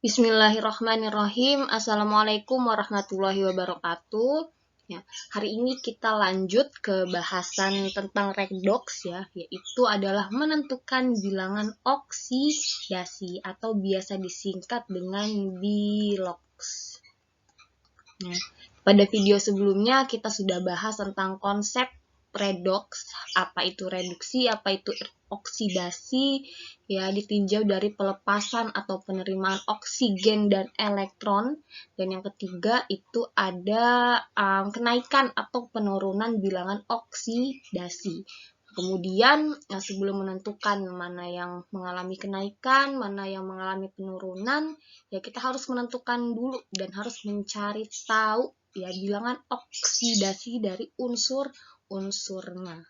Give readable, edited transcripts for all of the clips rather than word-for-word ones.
Bismillahirrahmanirrahim. Assalamualaikum warahmatullahi wabarakatuh. Ya, hari ini kita lanjut ke bahasan tentang redox ya, yaitu adalah menentukan bilangan oksidasi atau biasa disingkat dengan bilox. Nah, pada video sebelumnya kita sudah bahas tentang konsep redox, apa itu reduksi, apa itu oksidasi, ya ditinjau dari pelepasan atau penerimaan oksigen dan elektron. Dan yang ketiga itu ada kenaikan atau penurunan bilangan oksidasi. Kemudian sebelum menentukan mana yang mengalami kenaikan, mana yang mengalami penurunan, ya kita harus menentukan dulu dan harus mencari tahu ya bilangan oksidasi dari unsur-unsurnya.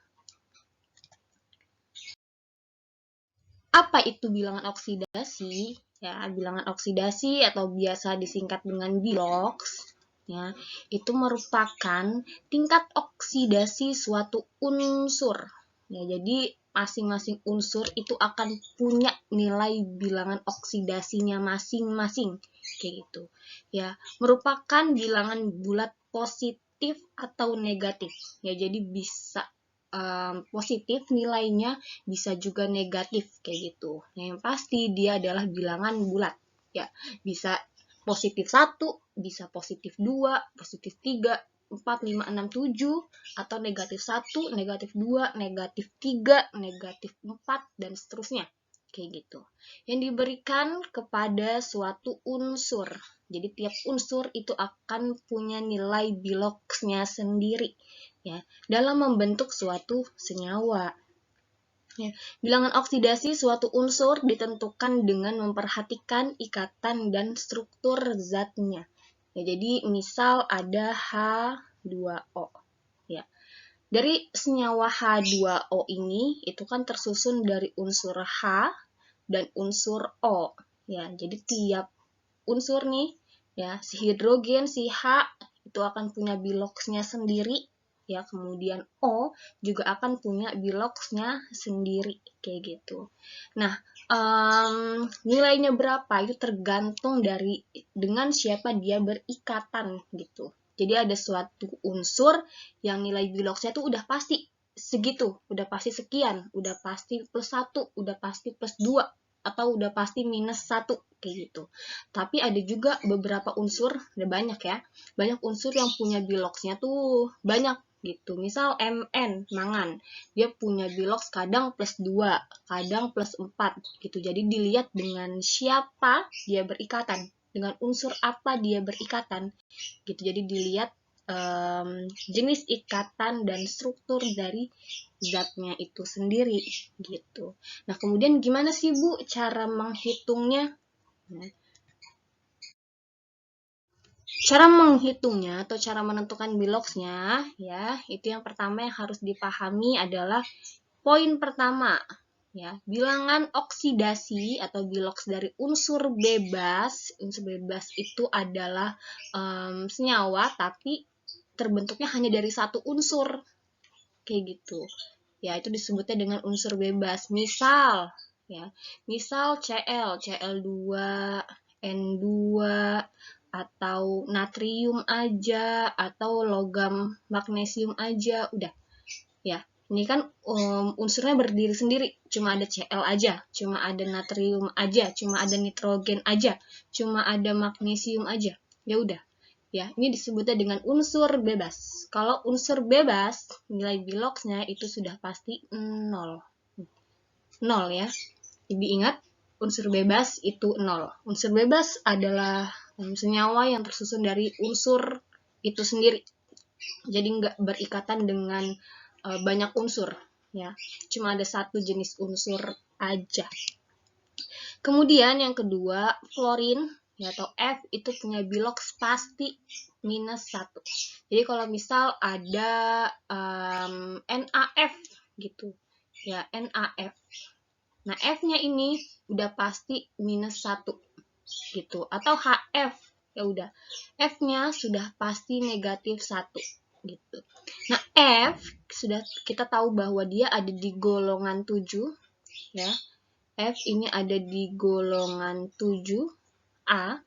Apa itu bilangan oksidasi? Ya, bilangan oksidasi atau biasa disingkat dengan bilox, ya, itu merupakan tingkat oksidasi suatu unsur. Ya, jadi masing-masing unsur itu akan punya nilai bilangan oksidasinya masing-masing, kayak gitu. Ya, merupakan bilangan bulat positif atau negatif. Ya, jadi bisa positif nilainya, bisa juga negatif kayak gitu. Yang pasti dia adalah bilangan bulat. Ya, bisa positif 1, bisa positif 2, positif 3, 4, 5, 6, 7, atau negatif 1, negatif 2, negatif 3, negatif 4, dan seterusnya. Kayak gitu. Yang diberikan kepada suatu unsur. Jadi tiap unsur itu akan punya nilai biloxnya sendiri ya dalam membentuk suatu senyawa. Ya, bilangan oksidasi suatu unsur ditentukan dengan memperhatikan ikatan dan struktur zatnya. Ya, jadi misal ada H2O. Ya. Dari senyawa H2O ini itu kan tersusun dari unsur H dan unsur O. Ya, jadi tiap unsur nih ya, si hidrogen, si H itu akan punya biloxnya sendiri. Ya, kemudian O juga akan punya biloxnya sendiri kayak gitu. Nah, nilainya berapa itu tergantung dari dengan siapa dia berikatan gitu. Jadi ada suatu unsur yang nilai biloxnya itu udah pasti segitu, udah pasti sekian, udah pasti plus 1, udah pasti plus 2, atau udah pasti minus 1 kayak gitu. Tapi ada juga beberapa unsur, ada banyak ya, banyak unsur yang punya biloxnya tuh banyak gitu. Misal Mn, mangan, dia punya bilox kadang plus 2, kadang plus 4 gitu. Jadi dilihat dengan siapa dia berikatan, dengan unsur apa dia berikatan gitu. Jadi dilihat jenis ikatan dan struktur dari zatnya itu sendiri gitu. Nah, kemudian gimana sih Bu cara menghitungnya? Nah, cara menghitungnya atau cara menentukan biloxnya ya, itu yang pertama yang harus dipahami adalah poin pertama ya, bilangan oksidasi atau bilox dari unsur bebas. Unsur bebas itu adalah senyawa tapi terbentuknya hanya dari satu unsur kayak gitu. Ya, itu disebutnya dengan unsur bebas. Misal ya, misal Cl2, N2, atau natrium aja, atau logam magnesium aja, udah. Ya, ini kan unsurnya berdiri sendiri, cuma ada Cl aja, cuma ada natrium aja, cuma ada nitrogen aja, cuma ada magnesium aja. Ya udah. Ya, ini disebutnya dengan unsur bebas. Kalau unsur bebas, nilai biloxnya itu sudah pasti 0. 0 ya. Jadi ingat, unsur bebas itu 0. Unsur bebas adalah senyawa yang tersusun dari unsur itu sendiri. Jadi nggak berikatan dengan banyak unsur. Ya, cuma ada satu jenis unsur aja. Kemudian yang kedua, fluorin ya, atau F itu punya bilox pasti minus 1. Jadi kalau misal ada NaF gitu, ya NaF. Nah, F-nya ini udah pasti minus 1 gitu. Atau HF, ya udah. F-nya sudah pasti negatif 1 gitu. Nah, F sudah kita tahu bahwa dia ada di golongan 7 ya. F ini ada di golongan 7 A,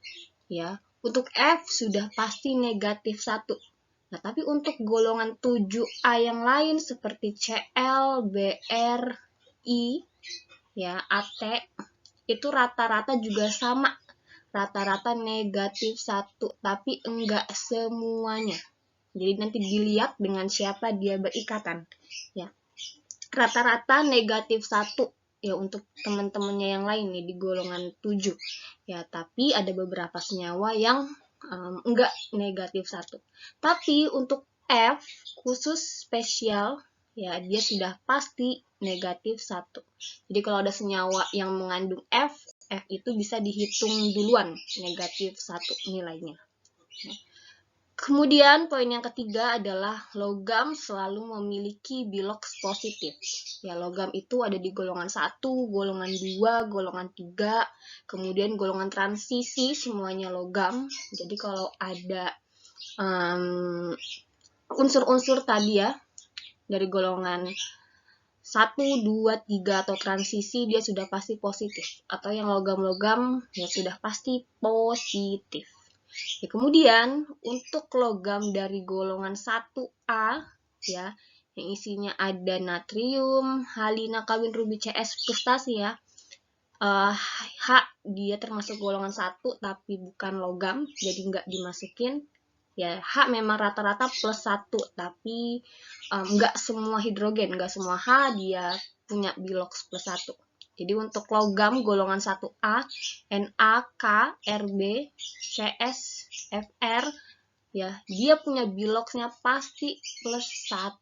ya, untuk F sudah pasti negatif 1. Nah, tapi untuk golongan 7A yang lain seperti Cl, Br, I, ya, At, itu rata-rata juga sama. Rata-rata negatif 1, tapi enggak semuanya. Jadi nanti dilihat dengan siapa dia berikatan. Ya, rata-rata negatif 1 ya untuk teman-temannya yang lain nih di golongan 7. Ya, tapi ada beberapa senyawa yang enggak negatif 1. Tapi untuk F khusus spesial ya dia sudah pasti negatif 1. Jadi kalau ada senyawa yang mengandung F itu bisa dihitung duluan negatif 1 nilainya. Kemudian poin yang ketiga adalah logam selalu memiliki biloks positif. Ya, logam itu ada di golongan 1, golongan 2, golongan 3, kemudian golongan transisi semuanya logam. Jadi kalau ada unsur-unsur tadi ya dari golongan 1, 2, 3 atau transisi dia sudah pasti positif. Atau yang logam-logam ya sudah pasti positif. Ya, kemudian untuk logam dari golongan 1A ya yang isinya ada natrium, halina kawin rubi CS frustasi ya. H dia termasuk golongan 1 tapi bukan logam jadi nggak dimasukin. Ya, H memang rata-rata plus 1, tapi nggak semua hidrogen, nggak semua H dia punya biloks plus 1. Jadi untuk logam golongan 1A, Na, K, Rb, Cs, Fr, ya dia punya biloksnya pasti plus 1.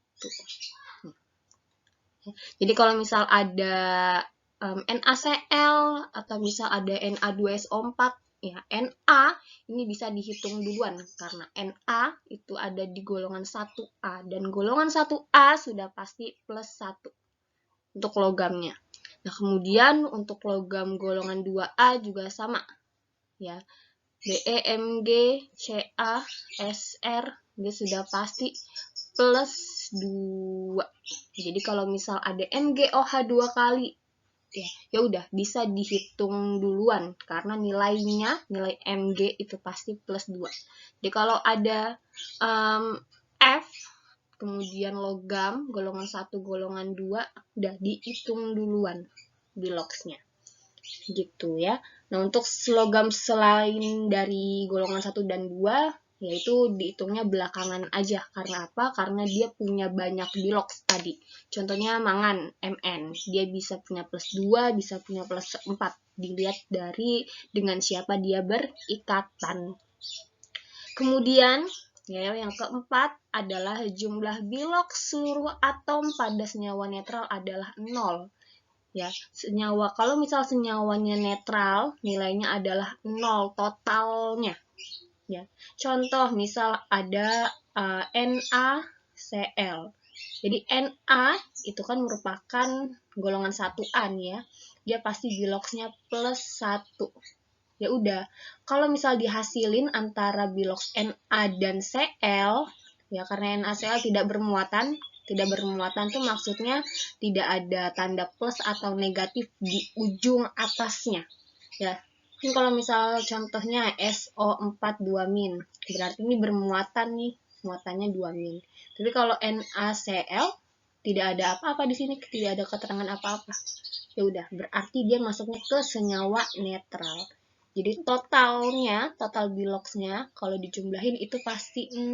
Jadi kalau misal ada NaCl atau misal ada Na2SO4, ya, Na ini bisa dihitung duluan karena Na itu ada di golongan 1A dan golongan 1A sudah pasti plus 1 untuk logamnya. Nah, kemudian untuk logam golongan 2A juga sama. Ya. Be, Mg, Ca, Sr dia sudah pasti plus 2. Jadi kalau misal ada MgOH 2 kali ya udah bisa dihitung duluan karena nilai Mg itu pasti plus 2. Jadi kalau ada F kemudian logam golongan 1 golongan 2 udah dihitung duluan biloksnya gitu ya. Nah, untuk logam selain dari golongan 1 dan 2 yaitu dihitungnya belakangan aja. Karena apa? Karena dia punya banyak biloks tadi. Contohnya mangan, Mn. Dia bisa punya plus 2, bisa punya plus 4. Dilihat dari dengan siapa dia berikatan. Kemudian, ya, yang keempat adalah jumlah biloks seluruh atom pada senyawa netral adalah 0. Ya, senyawa kalau misal senyawanya netral, nilainya adalah 0 totalnya. Ya. Contoh misal ada NaCl. Jadi Na itu kan merupakan golongan 1A nih ya. Dia pasti biloksnya plus 1. Ya udah, kalau misal dihasilin antara biloks Na dan Cl, ya karena NaCl tidak bermuatan tuh maksudnya tidak ada tanda plus atau negatif di ujung atasnya. Ya, kalau misal contohnya SO4 2-, berarti ini bermuatan nih, muatannya 2-. Tapi kalau NaCl tidak ada apa-apa di sini, tidak ada keterangan apa-apa. Ya udah, berarti dia masuknya ke senyawa netral. Jadi total biloksnya kalau dijumlahin itu pasti 0.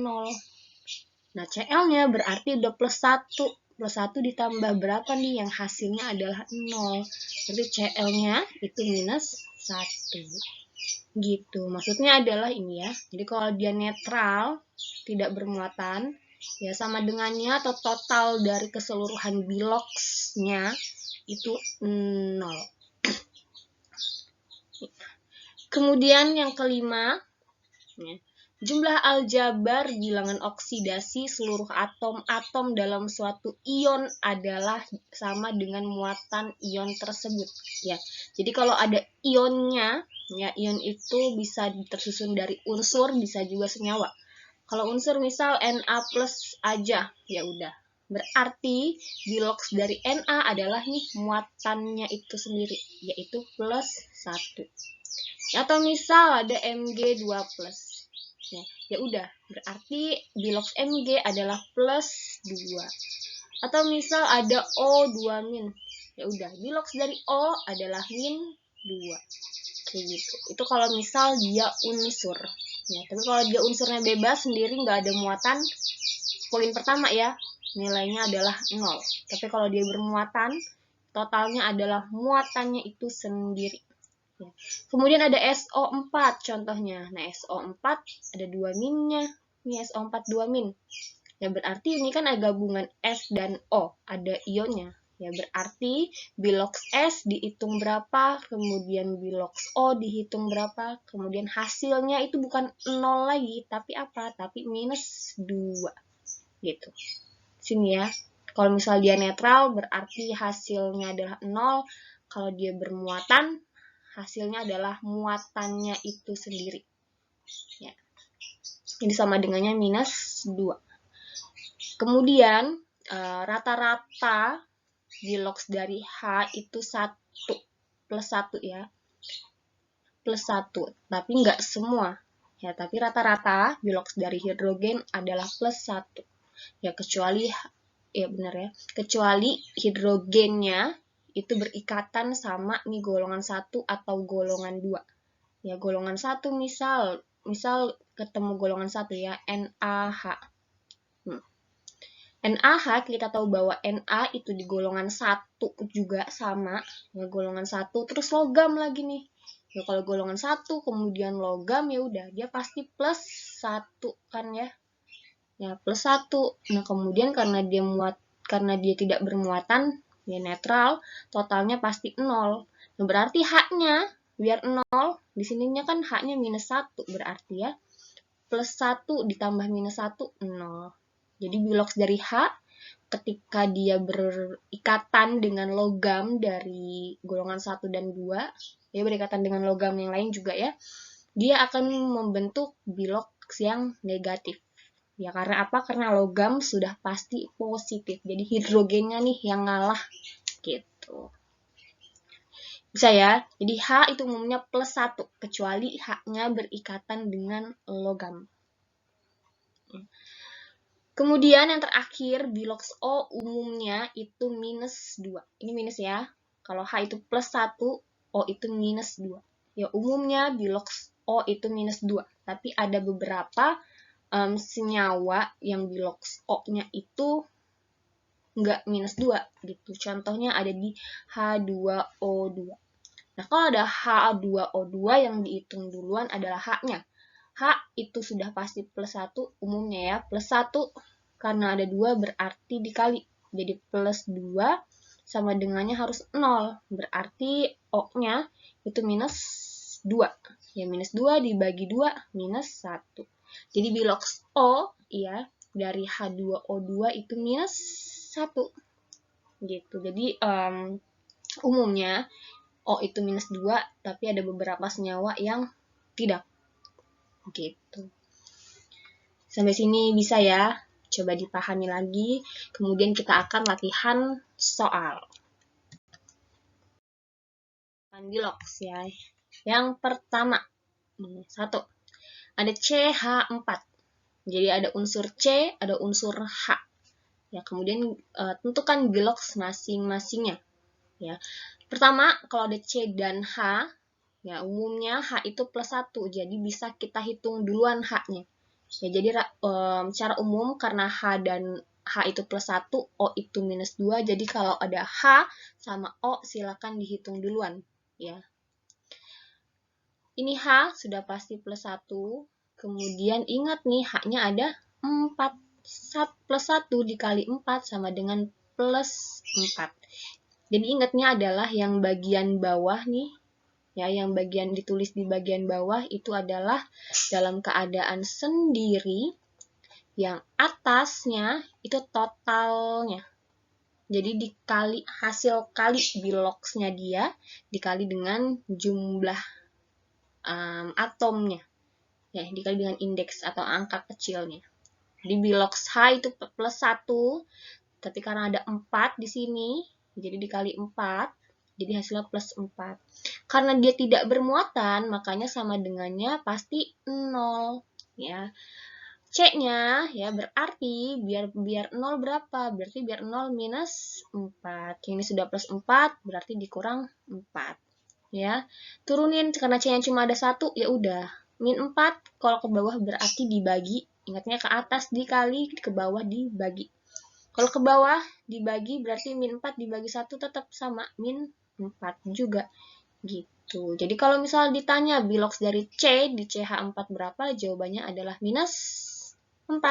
Nah, Cl-nya berarti udah plus 1. Plus 1 ditambah berapa nih? Yang hasilnya adalah 0. Jadi Cl-nya itu minus 1. Gitu. Maksudnya adalah ini ya. Jadi kalau dia netral, tidak bermuatan, ya sama dengannya atau total dari keseluruhan biloksnya itu 0. Kemudian yang kelima, ya, jumlah aljabar bilangan oksidasi seluruh atom-atom dalam suatu ion adalah sama dengan muatan ion tersebut. Ya, jadi kalau ada ionnya, ya ion itu bisa tersusun dari unsur, bisa juga senyawa. Kalau unsur misal Na plus aja, ya udah. Berarti biloks dari Na adalah nih muatannya itu sendiri, yaitu plus 1. Atau misal ada Mg 2 plus. Ya udah, berarti bilox Mg adalah plus 2. Atau misal ada O2 min. Ya udah, bilox dari O adalah min 2. Kayak gitu. Itu kalau misal dia unsur. Ya, tapi kalau dia unsurnya bebas sendiri, nggak ada muatan, poin pertama ya, nilainya adalah 0. Tapi kalau dia bermuatan, totalnya adalah muatannya itu sendiri. Ya. Kemudian ada SO4 contohnya. Nah, SO4 ada 2 minnya. Ini SO4 2 min. Ya berarti ini kan ada gabungan S dan O, ada ionnya. Ya berarti bilox S dihitung berapa, kemudian bilox O dihitung berapa, kemudian hasilnya itu bukan 0 lagi, tapi apa? Tapi minus 2. Gitu. Sini ya. Kalau misal dia netral berarti hasilnya adalah 0. Kalau dia bermuatan, hasilnya adalah muatannya itu sendiri. Ya. Ini sama dengannya minus 2. Kemudian rata-rata bilox dari H itu 1 plus 1 ya. Plus 1, tapi nggak semua. Ya, tapi rata-rata bilox dari hidrogen adalah plus 1. Ya, kecuali kecuali hidrogennya itu berikatan sama nih golongan 1 atau golongan 2. Ya, golongan 1 misal ketemu golongan 1 ya, NaH. NaH kita tahu bahwa Na itu di golongan 1 juga sama, ya golongan 1 terus logam lagi nih. Ya kalau golongan 1 kemudian logam ya udah dia pasti plus 1 kan ya. Ya plus 1. Nah, kemudian karena dia tidak bermuatan, ya netral, totalnya pasti 0. Nah, berarti H-nya biar 0, di sininya kan H-nya minus 1 berarti ya. Plus 1 ditambah minus 1, 0. Jadi bilox dari H ketika dia berikatan dengan logam dari golongan 1 dan 2, dia berikatan dengan logam yang lain juga ya, dia akan membentuk bilox yang negatif. Ya karena apa? Karena logam sudah pasti positif. Jadi hidrogennya nih yang ngalah gitu. Bisa ya? Jadi H itu umumnya plus 1, kecuali H-nya berikatan dengan logam. Kemudian yang terakhir, bilox O umumnya itu minus 2. Ini minus ya. Kalau H itu plus 1, O itu minus 2. Ya umumnya bilox O itu minus 2. Tapi ada beberapa senyawa yang bilox O-nya itu nggak minus 2 gitu. Contohnya ada di H2O2. Nah, kalau ada H2O2 yang dihitung duluan adalah H-nya. H itu sudah pasti plus 1 umumnya ya. Plus 1 karena ada 2 berarti dikali. Jadi plus 2 sama dengannya harus 0. Berarti O-nya itu minus 2. Ya minus 2 dibagi 2 minus 1. Jadi bilox O ya dari H2O2 itu minus 1. Gitu. Jadi umumnya O itu minus 2, tapi ada beberapa senyawa yang tidak. Gitu. Sampai sini bisa ya, coba dipahami lagi, kemudian kita akan latihan soal. Bilox ya. Yang pertama, 1. Ada CH4. Jadi ada unsur C, ada unsur H. Ya, kemudian tentukan bilox masing-masingnya. Ya. Pertama, kalau ada C dan H, ya umumnya H itu plus 1, jadi bisa kita hitung duluan H-nya. Ya, jadi secara umum karena H itu plus 1, O itu minus 2, jadi kalau ada H sama O silakan dihitung duluan. Ya. Ini H sudah pasti plus 1, kemudian ingat nih H-nya ada 4. Plus 1 dikali 4 sama dengan plus 4. Jadi ingatnya adalah yang bagian bawah nih, ya yang bagian ditulis di bagian bawah itu adalah dalam keadaan sendiri, yang atasnya itu totalnya. Jadi dikali hasil kali biloxnya dia dikali dengan jumlah atomnya, ya dikali dengan indeks atau angka kecilnya. Jadi bilox H itu plus 1, tapi karena ada 4 di sini, jadi dikali 4, jadi hasilnya plus 4. Karena dia tidak bermuatan, makanya sama dengannya pasti 0, ya. C-nya ya berarti biar 0 berapa? Berarti biar 0 minus 4. Yang ini sudah plus 4, berarti dikurang 4. Ya. Turunin karena C-nya cuma ada 1, ya udah. Min 4 kalau ke bawah berarti dibagi. Ingatnya ke atas dikali, ke bawah dibagi. Kalau ke bawah dibagi berarti min 4 dibagi 1 tetap sama min 4 juga. Gitu. Jadi kalau misal ditanya bilox dari C di CH4 berapa? Jawabannya adalah minus 4.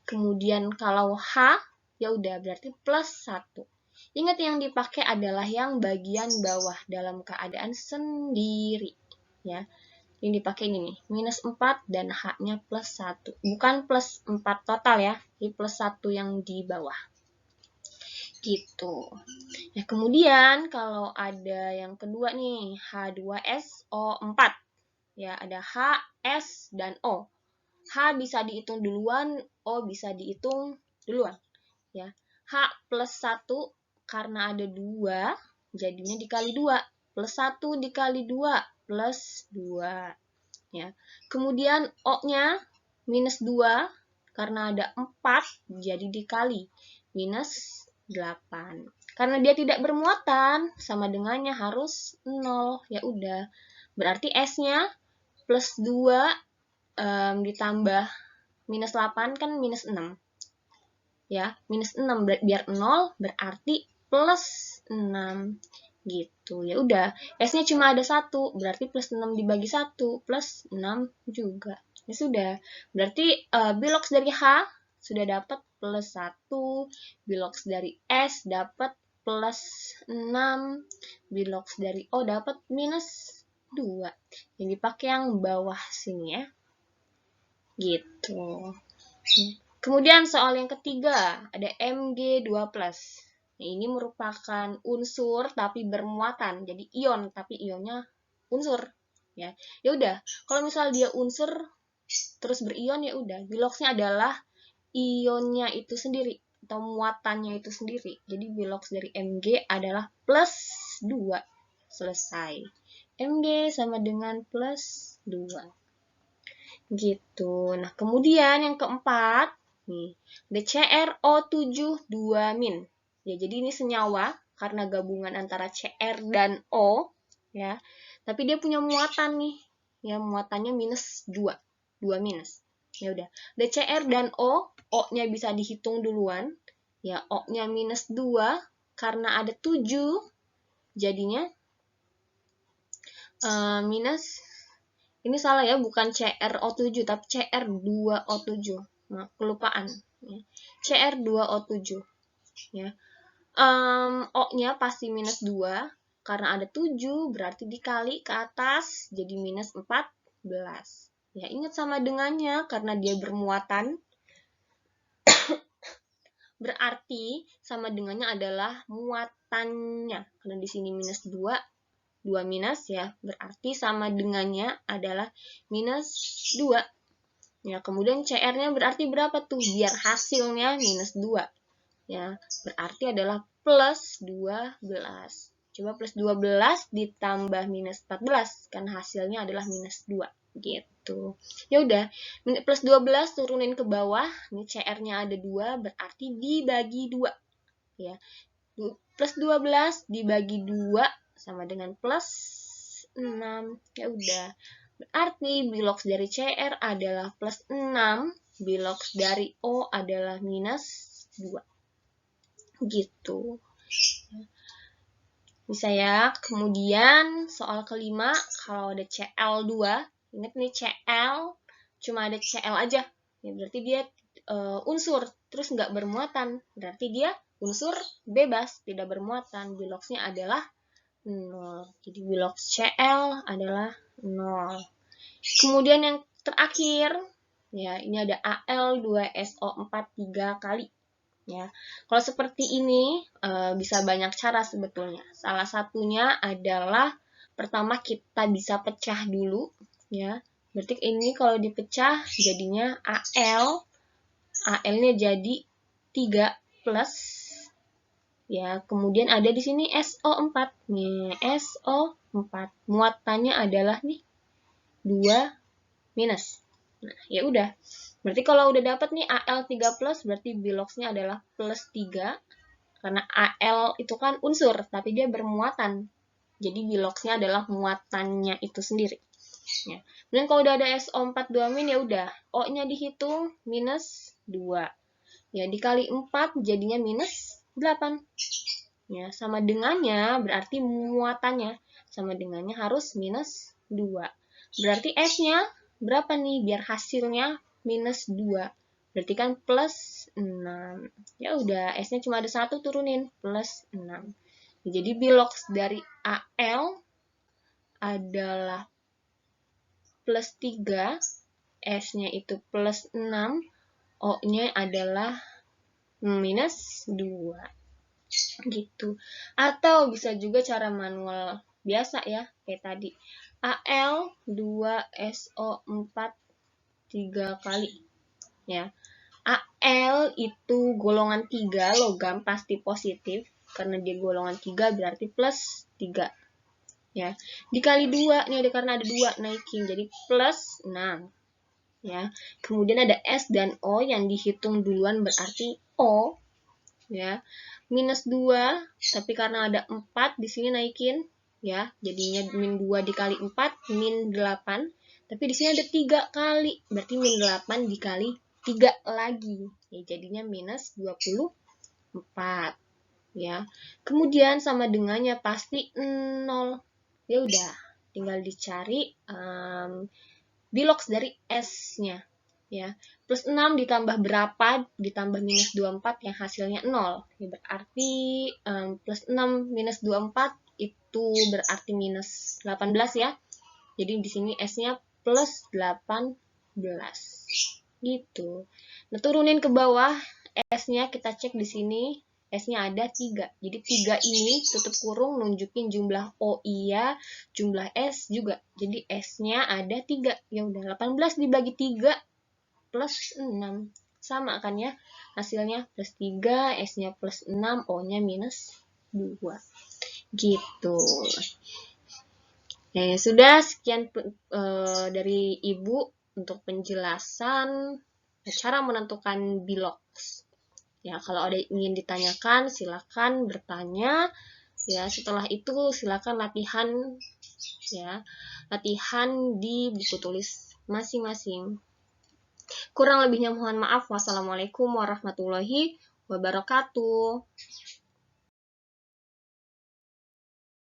Kemudian kalau H, ya udah berarti plus 1. Ingat yang dipakai adalah yang bagian bawah dalam keadaan sendiri. Ya. Yang dipakai ini nih, minus 4 dan H-nya plus 1. Bukan plus 4 total ya, ini plus 1 yang di bawah. Gitu. Ya, kemudian kalau ada yang kedua nih, H2SO4. Ya, ada H, S, dan O. H bisa dihitung duluan, O bisa dihitung duluan. Ya. H plus 1 karena ada 2, jadinya dikali 2. Plus 1 dikali 2, plus 2. Ya. Kemudian O-nya minus 2, karena ada 4, jadi dikali. Minus 8. Karena dia tidak bermuatan, sama dengannya harus 0. Ya udah. Berarti S-nya plus 2 ditambah minus 8 kan minus 6. Ya, minus 6 biar 0 berarti plus 6. Gitu. Ya udah, S-nya cuma ada 1, berarti plus 6 dibagi 1 plus 6 juga. Ya sudah. Berarti bilox dari H sudah dapat plus 1, bilox dari S dapat plus 6, bilox dari O dapat minus 2. Yang dipakai yang bawah sini ya. Gitu. Kemudian soal yang ketiga, ada Mg2+. Nah, ini merupakan unsur tapi bermuatan, jadi ion tapi ionnya unsur. Ya, ya udah. Kalau misal dia unsur terus berion ya udah. Biloxnya adalah ionnya itu sendiri atau muatannya itu sendiri. Jadi bilox dari Mg adalah plus 2. Selesai. Mg sama dengan plus 2. Gitu. Nah, kemudian yang keempat, nih, ada CrO7 2-. Ya, jadi ini senyawa karena gabungan antara Cr dan O, ya. Tapi dia punya muatan nih. Ya, muatannya minus 2. 2 minus. Ya udah. Ada Cr dan O, O-nya bisa dihitung duluan. Ya, O-nya minus 2 karena ada 7. Jadinya minus, ini salah ya, bukan CrO7 tapi Cr2O7. Nah, kelupaan. Ya. Cr2O7. Ya. O-nya pasti minus 2 karena ada 7 berarti dikali ke atas jadi minus 14. Ya, ingat sama dengannya karena dia bermuatan. Berarti sama dengannya adalah muatannya. Karena di sini minus 2 minus ya, berarti sama dengannya adalah minus 2. Ya, kemudian CR-nya berarti berapa tuh? Biar hasilnya minus 2. Ya, berarti adalah plus 12. Coba plus 12 ditambah minus 14, kan hasilnya adalah minus 2. Gitu. Ya udah, plus 12 turunin ke bawah, ini CR-nya ada 2, berarti dibagi 2. Ya. Plus 12 dibagi 2 sama dengan plus 6. Ya udah. Berarti bilox dari Cr adalah plus 6, bilox dari O adalah minus 2. Gitu. Bisa ya. Kemudian soal kelima, kalau ada Cl2, ingat nih Cl cuma ada Cl aja. Ya, berarti dia unsur, terus nggak bermuatan. Berarti dia unsur bebas, tidak bermuatan. Biloxnya adalah 0. Jadi bilox Cl adalah 0. Kemudian yang terakhir, ya ini ada Al2SO4 3 kali. Ya, kalau seperti ini bisa banyak cara sebetulnya. Salah satunya adalah pertama kita bisa pecah dulu, ya. Berarti ini kalau dipecah jadinya Al-nya jadi 3 plus Ya, kemudian ada di sini SO4. Nih, SO4. Muatannya adalah nih 2 minus. Nah, ya udah. Berarti kalau udah dapat nih Al3+, berarti biloxnya adalah plus 3. Karena Al itu kan unsur, tapi dia bermuatan. Jadi biloxnya adalah muatannya itu sendiri. Ya. Dan kalau udah ada SO4 2 min, ya udah. O-nya dihitung minus 2. Ya, dikali 4 jadinya minus 8. Ya, sama dengannya berarti muatannya. Sama dengannya harus minus 2. Berarti S-nya berapa nih biar hasilnya minus 2? Berarti kan plus 6. Ya udah, S-nya cuma ada 1, turunin plus 6. Jadi bilox dari Al adalah plus 3, S-nya itu plus 6, O-nya adalah minus 2. Gitu. Atau bisa juga cara manual biasa ya, kayak tadi. Al 2SO4 3 kali. Ya. Al itu golongan 3, logam pasti positif. Karena dia golongan 3 berarti plus 3. Ya. Dikali 2, ini ada karena ada 2 naikin, jadi plus 6. Ya. Kemudian ada S dan O yang dihitung duluan berarti O. Ya, minus 2, tapi karena ada 4 di sini naikin, ya, jadinya min 2 dikali 4, min 8, tapi di sini ada 3 kali, berarti min 8 dikali 3 lagi, ya, jadinya minus 24, ya. Kemudian sama dengannya pasti 0, ya udah, tinggal dicari bilox dari S-nya. Ya, plus 6 ditambah berapa, ditambah minus 24 yang hasilnya 0. Ya, berarti plus 6 minus 24 itu berarti minus 18 ya. Jadi di sini S-nya plus 18. Gitu. Nah, turunin ke bawah, S-nya kita cek di sini. S-nya ada 3. Jadi 3 ini tutup kurung nunjukin jumlah O iya, jumlah S juga. Jadi S-nya ada 3. Ya udah, 18 dibagi 3 plus 6. Sama kan ya? Hasilnya plus 3, S-nya plus 6, O-nya minus 2. Gitu. Ya, sudah sekian dari Ibu untuk penjelasan cara menentukan bilox. Ya, kalau ada ingin ditanyakan, silakan bertanya. Ya, setelah itu silakan latihan ya. Latihan di buku tulis masing-masing. Kurang lebihnya mohon maaf. Wassalamualaikum warahmatullahi wabarakatuh.